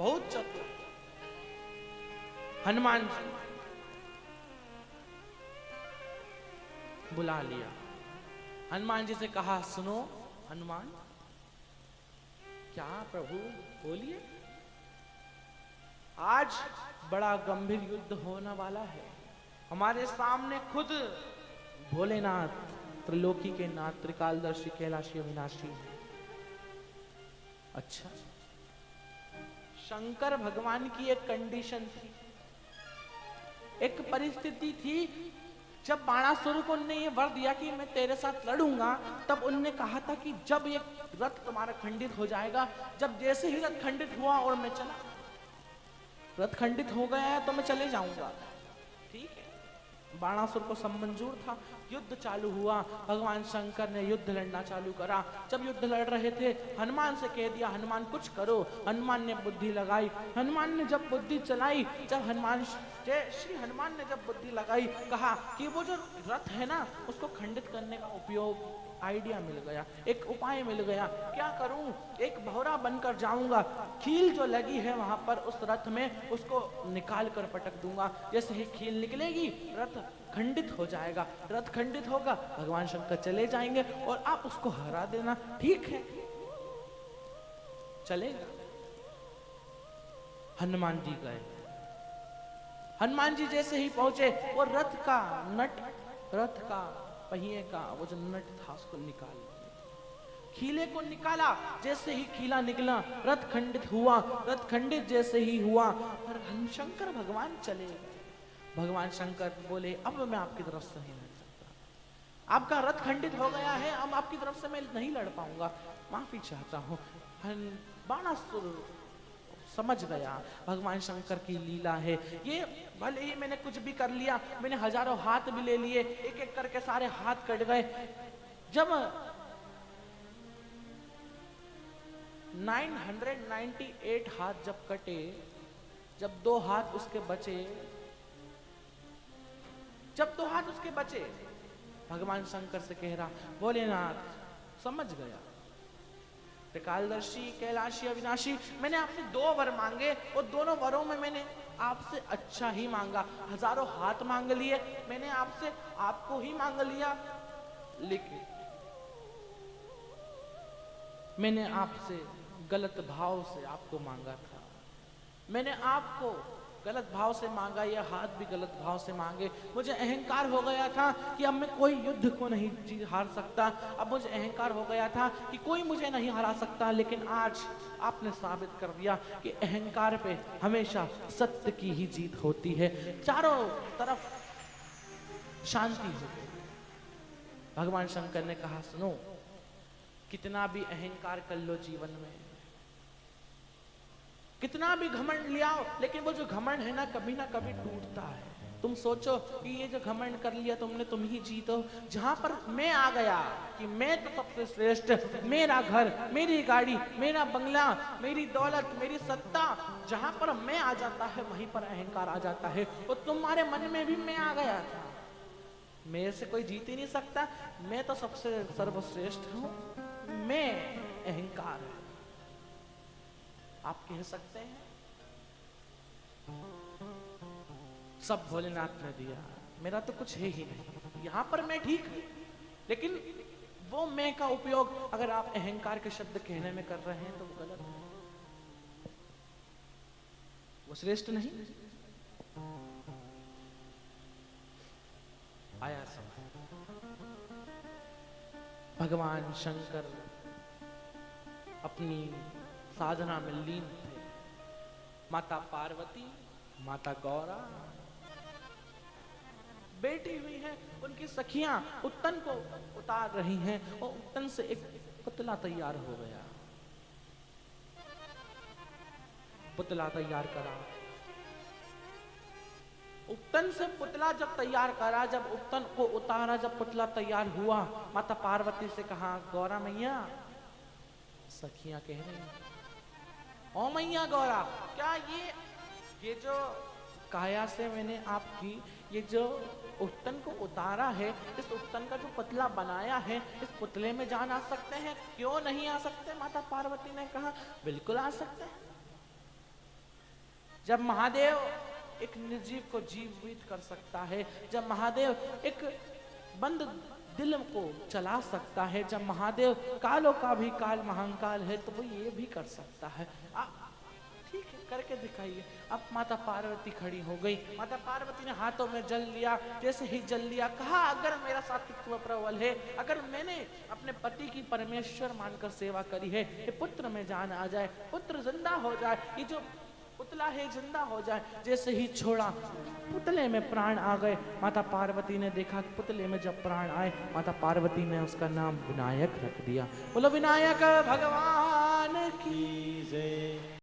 बहुत चतुर। हनुमान जी बुला लिया। हनुमान जी से कहा, सुनो हनुमान। क्या प्रभु, बोलिए। आज बड़ा गंभीर युद्ध होने वाला है। हमारे सामने खुद भोलेनाथ, त्रिलोकी के नाथ, त्रिकालदर्शी, कैलाशी अविनाशी। अच्छा, शंकर भगवान की एक कंडीशन थी, एक परिस्थिति थी। जब बाणासुर को उनने ये वर दिया कि मैं तेरे साथ लड़ूंगा, तब उनने कहा था कि जब ये रथ तुम्हारा खंडित हो जाएगा, जब जैसे ही रथ खंडित हुआ और मैं चला, रथ खंडित हो गया है तो मैं चले जाऊंगा। ठीक है, बाणासुर को सब मंजूर था। युद्ध चालू हुआ, भगवान शंकर ने युद्ध लड़ना चालू करा। जब युद्ध लड़ रहे थे, हनुमान से कह दिया, हनुमान कुछ करो। हनुमान ने बुद्धि लगाई। हनुमान ने जब बुद्धि चलाई, जब श्री हनुमान ने जब बुद्धि लगाई, कहा कि वो जो रथ है ना, उसको खंडित करने का उपयोग, आइडिया मिल गया, एक उपाय मिल गया। क्या करूं? एक भौरा बनकर जाऊंगा, कील जो लगी है वहां पर उस रथ में, उसको निकाल कर पटक दूंगा। जैसे ही कील निकलेगी, रथ खंडित हो जाएगा। रथ खंडित होगा, भगवान शंकर चले जाएंगे और आप उसको हरा देना। ठीक है, चलेगा। हनुमान जी गए। हनुमान जी जैसे ही पहुंचे, वो रथ का नट, रथ का पहिए का वो जो नट था, उसको निकाल, खीले को निकाला। जैसे ही खीला निकला, रथ खंडित हुआ। रथ खंडित जैसे ही हुआ, और शंकर भगवान चले गए। भगवान शंकर बोले, अब मैं आपकी तरफ से नहीं लड़ सकता, आपका रथ खंडित हो गया है, अब आपकी तरफ से मैं नहीं लड़ पाऊंगा, माफी चाहता हूं। बाणासुर समझ गया भगवान शंकर की लीला है ये। भले ही मैंने कुछ भी कर लिया, मैंने हजारों हाथ भी ले लिए, एक एक करके सारे हाथ कट गए। जब 998 हाथ जब कटे, जब 2 हाथ उसके बचे, जब 2 हाथ उसके बचे, भगवान शंकर से कह रहा, भोलेनाथ समझ गया, त्रिकालदर्शी, कैलाशी, अविनाशी, मैंने आपसे 2 वर मांगे और दोनों वरों में मैंने आपसे अच्छा ही मांगा। हजारों हाथ मांग लिए, मैंने आपसे आपको ही मांग लिया, लेकिन मैंने आपसे गलत भाव से आपको मांगा था। मैंने आपको गलत भाव से मांगा, ये हाथ भी गलत भाव से मांगे। मुझे अहंकार हो गया था कि अब मैं कोई युद्ध को नहीं हार सकता। अब मुझे अहंकार हो गया था कि कोई मुझे नहीं हरा सकता। लेकिन आज आपने साबित कर दिया कि अहंकार पे हमेशा सत्य की ही जीत होती है। चारों तरफ शांति हो गई। भगवान शंकर ने कहा, सुनो, कितना भी अहंकार कर लो जीवन में, कितना भी घमंड ले आओ, लेकिन वो जो घमंड है ना कभी टूटता है। तुम सोचो कि ये जो घमंड कर लिया तुमने, तुम ही जीतो। जहां पर मैं आ गया कि मैं तो सबसे श्रेष्ठ, मेरा घर, मेरी गाड़ी, मेरा बंगला, मेरी दौलत, मेरी सत्ता, जहां पर मैं आ जाता है वहीं पर अहंकार आ जाता है। और तुम्हारे मन में भी मैं आ गया था, मेरे से कोई जीत ही नहीं सकता, मैं तो सबसे सर्वश्रेष्ठ हूं, मैं अहंकार है, आप कह सकते हैं। सब भोलेनाथ ने दिया, मेरा तो कुछ है ही नहीं, यहां पर मैं ठीक हूं, लेकिन वो मैं का उपयोग अगर आप अहंकार के शब्द कहने में कर रहे हैं तो वो गलत है, वो श्रेष्ठ नहीं। आया समय, भगवान शंकर अपनी साधना में लीन थे। माता पार्वती, माता गौरा बैठी हुई हैं, उनकी सखियां उत्तन को उतार रही हैं और उत्तन से एक पुतला तैयार हो गया। पुतला तैयार करा, उत्तन से पुतला जब तैयार करा, जब उत्तन को उतारा, जब पुतला तैयार हुआ, माता पार्वती से कहा, गौरा मैया, सखियां कह रही हैं, ओ मैया गौरा, क्या ये जो काया से मैंने आपकी ये जो उत्तन को उतारा है, इस उत्तन का जो पुतला बनाया है, इस पुतले में जान आ सकते हैं? क्यों नहीं आ सकते? माता पार्वती ने कहा, बिल्कुल आ सकते हैं। जब महादेव एक निर्जीव को जीवित कर सकता है, जब महादेव एक बंद दिल को चला सकता है, जब महादेव कालों का भी काल महाकाल है, तो वो ये भी कर सकता है। ठीक है, करके दिखाइए। अब माता पार्वती खड़ी हो गई। माता पार्वती ने हाथों में जल लिया। जैसे ही जल लिया, कहा अगर मेरा सात्वित्व प्रबल है, अगर मैंने अपने पति की परमेश्वर मानकर सेवा करी है, ये पुत्र में जान आ जाए, पुत्र जिंदा हो जाए, ये जो पुतला है जिंदा हो जाए। जैसे ही छोड़ा, पुतले में प्राण आ गए। माता पार्वती ने देखा पुतले में जब प्राण आए, माता पार्वती ने उसका नाम विनायक रख दिया। बोलो विनायक भगवान की जय।